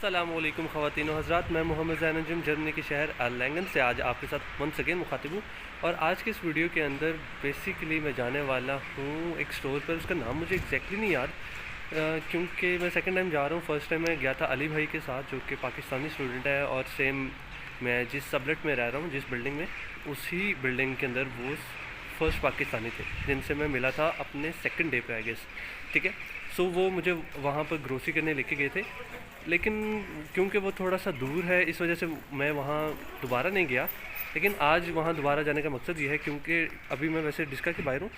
अस्सलामुअलैकुम ख़वातीन व हज़रात, मैं मोहम्मद ज़ैनुद्दीन जर्मनी के शहर अर्लैंगन से आज आपके साथ वंस अगेन मुखातिब हूँ। और आज के इस वीडियो के अंदर बेसिकली मैं जाने वाला हूँ एक स्टोर पर। उसका नाम मुझे एग्जैक्टली नहीं याद, क्योंकि मैं सेकंड टाइम जा रहा हूँ। फ़र्स्ट टाइम मैं गया था अली भाई के साथ, जो कि पाकिस्तानी स्टूडेंट है, और सेम मैं जिस सबलेट में रह रहा हूँ, जिस बिल्डिंग में, उसी बिल्डिंग के अंदर वो फर्स्ट पाकिस्तानी थे जिनसे मैं मिला था अपने सेकंड डे पे, आई गेस। ठीक है, सो वो मुझे वहाँ पर ग्रोसरी करने लेके गए थे, लेकिन क्योंकि वो थोड़ा सा दूर है इस वजह से मैं वहाँ दोबारा नहीं गया। लेकिन आज वहाँ दोबारा जाने का मकसद ये है, क्योंकि अभी मैं वैसे डिस्का के बाहर हूँ।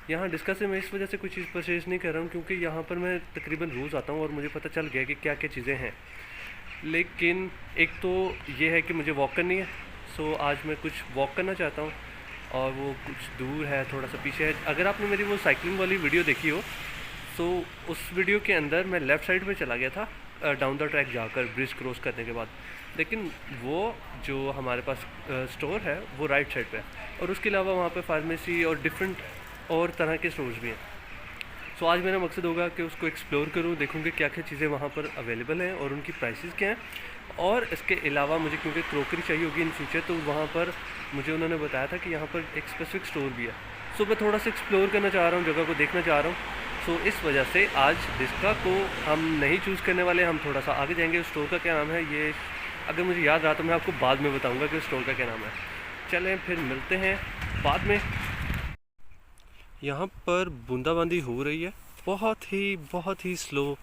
यहाँ डिस्का से मैं इस वजह से कोई चीज़ परचेज़ नहीं कर रहा हूँ, क्योंकि यहाँ पर मैं तकरीबन रोज़ आता हूँ और मुझे पता चल गया कि क्या क्या चीज़ें हैं। लेकिन एक तो ये है कि मुझे वॉक करनी है, सो आज मैं कुछ वॉक करना चाहता हूँ, और वो कुछ दूर है, थोड़ा सा पीछे है। अगर आपने मेरी वो साइकिलिंग वाली वीडियो देखी हो, तो उस वीडियो के अंदर मैं लेफ़्ट साइड में चला गया था डाउन द ट्रैक जाकर, ब्रिज क्रॉस करने के बाद। लेकिन वो जो हमारे पास स्टोर है वो राइट साइड पे है, और उसके अलावा वहाँ पे फार्मेसी और डिफरेंट और तरह के स्टोर्स भी हैं। सो आज मेरा मकसद होगा कि उसको एक्सप्लोर करूँ, देखूँगी क्या क्या चीज़ें वहाँ पर अवेलेबल हैं और उनकी प्राइसेस क्या हैं। और इसके अलावा मुझे क्योंकि क्रॉकरी चाहिए होगी इन फ्यूचर, तो वहाँ पर मुझे उन्होंने बताया था कि यहाँ पर एक स्पेसिफिक स्टोर भी है। सो मैं थोड़ा सा एक्सप्लोर करना चाह रहा हूँ, जगह को देखना चाह रहा हूँ। सो इस वजह से आज डिस्का को हम नहीं चूज़ करने वाले, हम थोड़ा सा आगे जाएंगे। उस स्टोर का क्या नाम है ये अगर मुझे याद रहा तो मैं आपको बाद में बताऊंगा कि उस स्टोर का क्या नाम है। चलें फिर मिलते हैं बाद में। यहाँ पर बूंदाबांदी हो रही है, बहुत ही स्लो,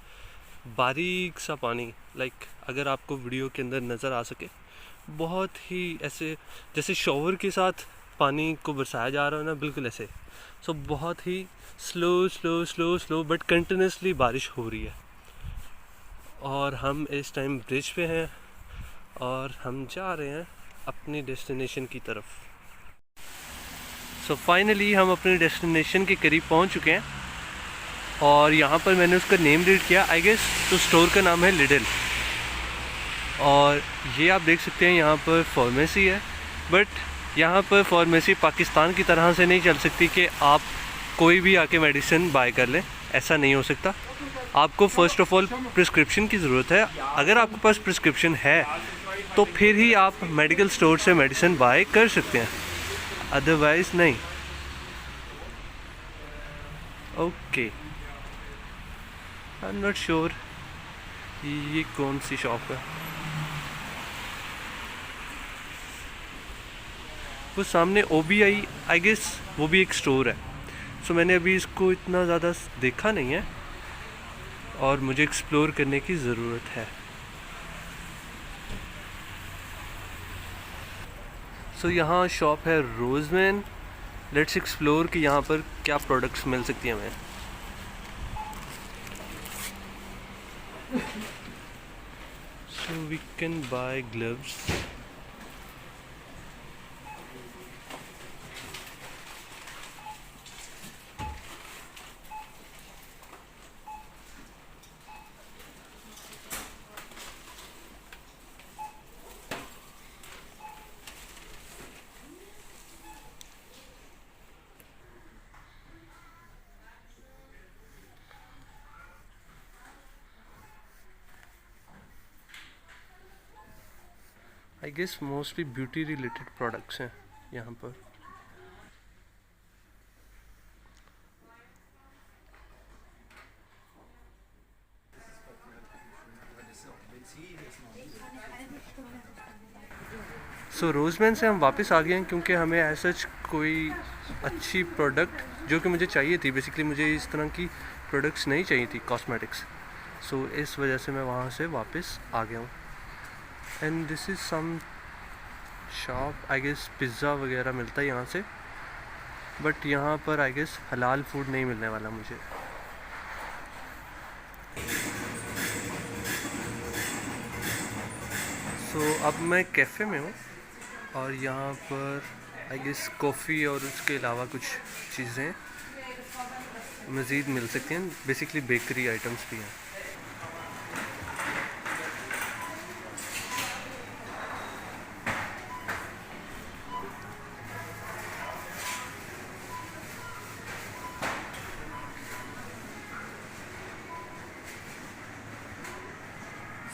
बारीक सा पानी। अगर आपको वीडियो के अंदर नज़र आ सके, बहुत ही ऐसे जैसे शॉवर के साथ पानी को बरसाया जा रहा है ना, बिल्कुल ऐसे। सो बहुत ही स्लो बट कंटिन्यूसली बारिश हो रही है। और हम इस टाइम ब्रिज पे हैं और हम जा रहे हैं अपनी डेस्टिनेशन की तरफ। सो फाइनली हम अपने डेस्टिनेशन के करीब पहुंच चुके हैं, और यहाँ पर मैंने उसका नेम रीड किया, आई गेस तो स्टोर का नाम है लिडल। और ये आप देख सकते हैं यहाँ पर फार्मेसी है, बट यहाँ पर फार्मेसी पाकिस्तान की तरह से नहीं चल सकती कि आप कोई भी आके मेडिसिन बाय कर लें, ऐसा नहीं हो सकता। आपको फ़र्स्ट ऑफ़ ऑल प्रिस्क्रिप्शन की ज़रूरत है। अगर आपके पास प्रिस्क्रिप्शन है तो फिर ही आप मेडिकल स्टोर से मेडिसिन बाय कर सकते हैं, अदरवाइज़ नहीं। Okay, I am not sure ये कौन सी शॉप है। वो सामने OBI, आई गेस वो भी एक स्टोर है। सो मैंने अभी इसको इतना ज़्यादा देखा नहीं है और मुझे एक्सप्लोर करने की ज़रूरत है। सो यहाँ शॉप है रोज़मैन। लेट्स एक्सप्लोर कि यहाँ पर क्या प्रोडक्ट्स मिल सकती हैं हमें। So we can buy gloves. I guess mostly beauty related products हैं यहाँ पर। सो रोज़मैन से हम वापस आ गए हैं, क्योंकि हमें ऐसा कोई अच्छी प्रोडक्ट जो कि मुझे चाहिए थी, बेसिकली मुझे इस तरह की प्रोडक्ट्स नहीं चाहिए थी, कॉस्मेटिक्स। सो इस वजह से मैं वहाँ से वापस आ गया हूँ। And this is some shop, I guess pizza वगैरह मिलता है यहाँ से, बट यहाँ पर आई गेस हलाल फूड नहीं मिलने वाला मुझे। सो अब मैं कैफ़े में हूँ, और यहाँ पर आई गेस कॉफ़ी और उसके अलावा कुछ चीज़ें मज़ीद मिल सकती हैं, बेसिकली बेकरी आइटम्स भी हैं।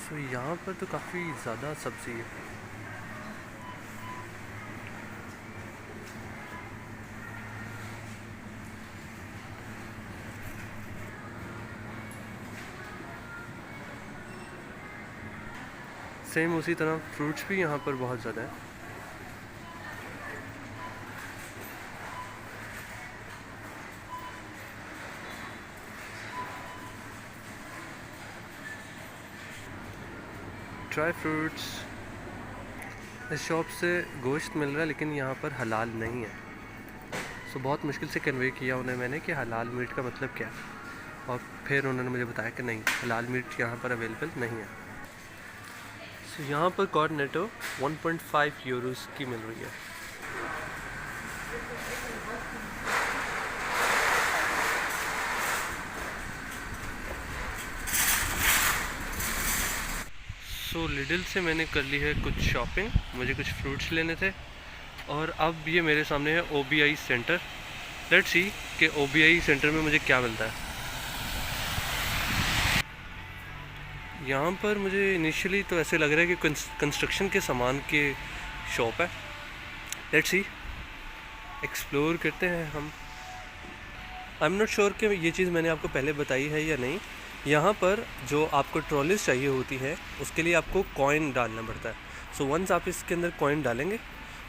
सो यहाँ पर तो काफ़ी ज़्यादा सब्ज़ी है। सेम उसी तरह फ्रूट्स भी यहाँ पर बहुत ज़्यादा है। ड्राई फ्रूट्स, इस शॉप से गोश्त मिल रहा है लेकिन यहाँ पर हलाल नहीं है। सो बहुत मुश्किल से कन्वे किया उन्हें मैंने कि हलाल मीट का मतलब क्या है, और फिर उन्होंने मुझे बताया कि नहीं, हलाल मीट यहाँ पर अवेलेबल नहीं है। सो यहाँ पर कॉर्नेटो 1.5 यूरोस की मिल रही है। सो लिडल से मैंने कर ली है कुछ शॉपिंग, मुझे कुछ फ्रूट्स लेने थे, और अब ये मेरे सामने है OBI सेंटर। लेट्स सी कि OBI सेंटर में मुझे क्या मिलता है। यहाँ पर मुझे इनिशियली तो ऐसे लग रहा है कि कंस्ट्रक्शन के सामान की शॉप है। लेट्स सी, एक्सप्लोर करते हैं हम। आई एम नॉट श्योर कि ये चीज़ मैंने आपको पहले बताई है या नहीं। यहाँ पर जो आपको ट्रॉलीज चाहिए होती है उसके लिए आपको कॉइन डालना पड़ता है। सो वंस आप इसके अंदर कॉइन डालेंगे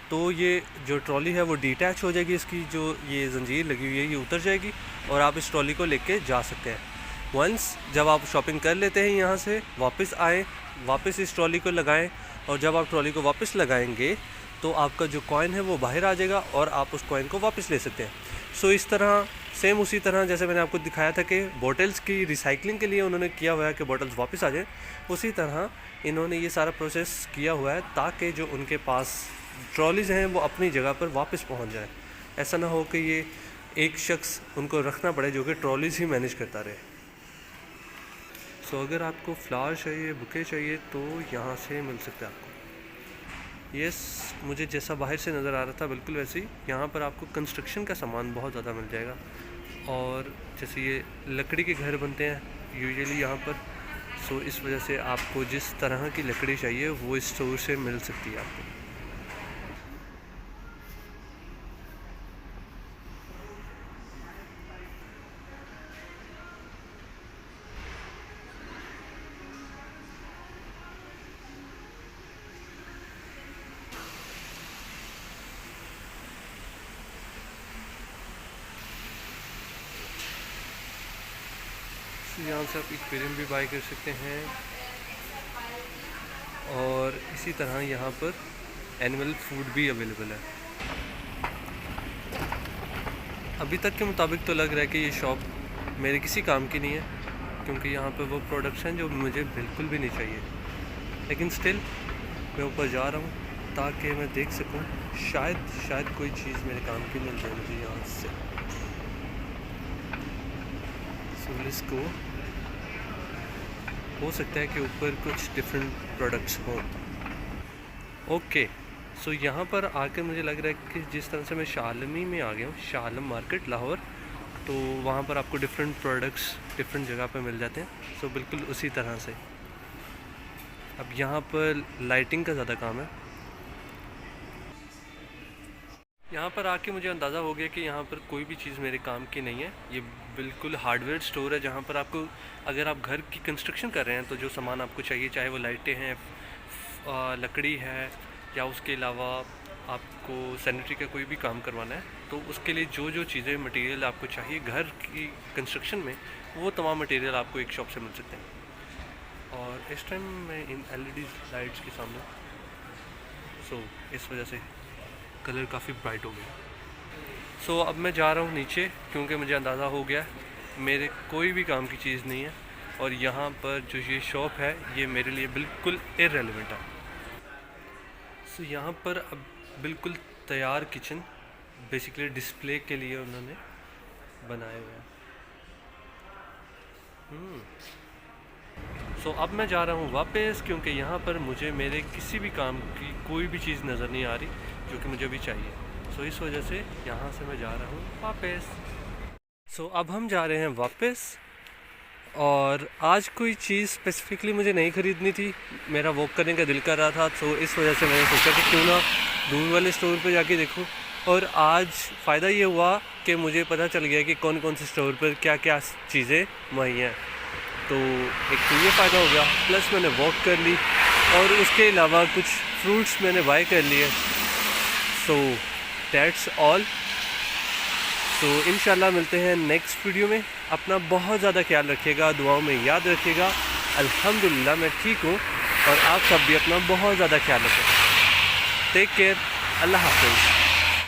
तो ये जो ट्रॉली है वो डिटैच हो जाएगी, इसकी जो ये जंजीर लगी हुई है ये उतर जाएगी और आप इस ट्रॉली को लेके जा सकते हैं। वंस जब आप शॉपिंग कर लेते हैं यहाँ से वापस आएँ, वापस इस ट्रॉली को लगाएं, और जब आप ट्रॉली को वापस लगाएंगे तो आपका जो कॉइन है वो बाहर आ जाएगा और आप उस कॉइन को वापस ले सकते हैं। सो इस तरह सेम उसी तरह जैसे मैंने आपको दिखाया था कि बॉटल्स की रिसाइकलिंग के लिए उन्होंने किया हुआ है कि बॉटल्स वापस आ जाएं, उसी तरह इन्होंने ये सारा प्रोसेस किया हुआ है ताकि जो उनके पास ट्रॉलीज़ हैं वो अपनी जगह पर वापस पहुंच जाए। ऐसा ना हो कि ये एक शख्स उनको रखना पड़े जो कि ट्रॉलीज़ ही मैनेज करता रहे। सो अगर आपको फ्लावर चाहिए, बुके चाहिए तो यहाँ से मिल सकता है आपको। यस, मुझे जैसा बाहर से नज़र आ रहा था बिल्कुल वैसे ही यहाँ पर आपको कंस्ट्रक्शन का सामान बहुत ज़्यादा मिल जाएगा। और जैसे ये लकड़ी के घर बनते हैं यूजुअली यहाँ पर, सो इस वजह से आपको जिस तरह की लकड़ी चाहिए वो इस स्टोर से मिल सकती है आपको। यहाँ से आप एक्वेरियम भी बाय कर सकते हैं, और इसी तरह यहाँ पर एनिमल फूड भी अवेलेबल है। अभी तक के मुताबिक तो लग रहा है कि ये शॉप मेरे किसी काम की नहीं है, क्योंकि यहाँ पर वो प्रोडक्ट्स हैं जो मुझे बिल्कुल भी नहीं चाहिए। लेकिन स्टिल मैं ऊपर जा रहा हूँ ताकि मैं देख सकूँ, शायद कोई चीज़ मेरे काम की मिल जाए मुझे यहाँ से। So let's go. हो सकता है कि ऊपर कुछ डिफरेंट प्रोडक्ट्स हों। ओके, सो यहाँ पर आकर मुझे लग रहा है कि जिस तरह से मैं शाह आलमी में आ गया हूँ, शाह आलम मार्केट लाहौर, तो वहाँ पर आपको डिफरेंट प्रोडक्ट्स डिफरेंट जगह पर मिल जाते हैं। सो बिल्कुल उसी तरह से अब यहाँ पर लाइटिंग का ज़्यादा काम है। यहाँ पर आके मुझे अंदाज़ा हो गया कि यहाँ पर कोई भी चीज़ मेरे काम की नहीं है। ये बिल्कुल हार्डवेयर स्टोर है जहाँ पर आपको, अगर आप घर की कंस्ट्रक्शन कर रहे हैं तो जो सामान आपको चाहिए, चाहे वो लाइटें हैं, लकड़ी है, या उसके अलावा आपको सैनिटरी का कोई भी काम करवाना है, तो उसके लिए जो जो चीज़ें मटेरियल आपको चाहिए घर की कंस्ट्रक्शन में, वो तमाम मटेरियल आपको एक शॉप से मिल सकते हैं। और इस टाइम मैं इन LED लाइट्स के सामने, सो इस वजह से कलर काफ़ी ब्राइट हो गया। सो अब मैं जा रहा हूँ नीचे, क्योंकि मुझे अंदाज़ा हो गया मेरे कोई भी काम की चीज़ नहीं है, और यहाँ पर जो ये शॉप है ये मेरे लिए बिल्कुल इररेलेवेंट है। सो यहाँ पर अब बिल्कुल तैयार किचन बेसिकली डिस्प्ले के लिए उन्होंने बनाए हुए हैं। सो अब मैं जा रहा हूँ वापस, क्योंकि यहाँ पर मुझे मेरे किसी भी काम की कोई भी चीज़ नज़र नहीं आ रही जो कि मुझे भी चाहिए। सो इस वजह से यहाँ से मैं जा रहा हूँ वापस। सो अब हम जा रहे हैं वापस, और आज कोई चीज़ स्पेसिफिकली मुझे नहीं ख़रीदनी थी, मेरा वॉक करने का दिल कर रहा था, तो इस वजह से मैंने सोचा कि क्यों ना दूर वाले स्टोर पे जाके देखूं। और आज फ़ायदा ये हुआ कि मुझे पता चल गया कि कौन कौन से स्टोर पर क्या क्या चीज़ें मुहैया हैं, तो एक तो ये फ़ायदा हो गया, प्लस मैंने वॉक कर ली और उसके अलावा कुछ फ्रूट्स मैंने बाय कर लिए। So that's all. तो इंशाल्लाह मिलते हैं नेक्स्ट वीडियो में। अपना बहुत ज़्यादा ख्याल रखिएगा, दुआओं में याद रखिएगा। अल्हम्दुलिल्लाह मैं ठीक हूँ और आप सब भी अपना बहुत ज़्यादा ख्याल रखें। टेक केयर, अल्लाह हाफ़िज़।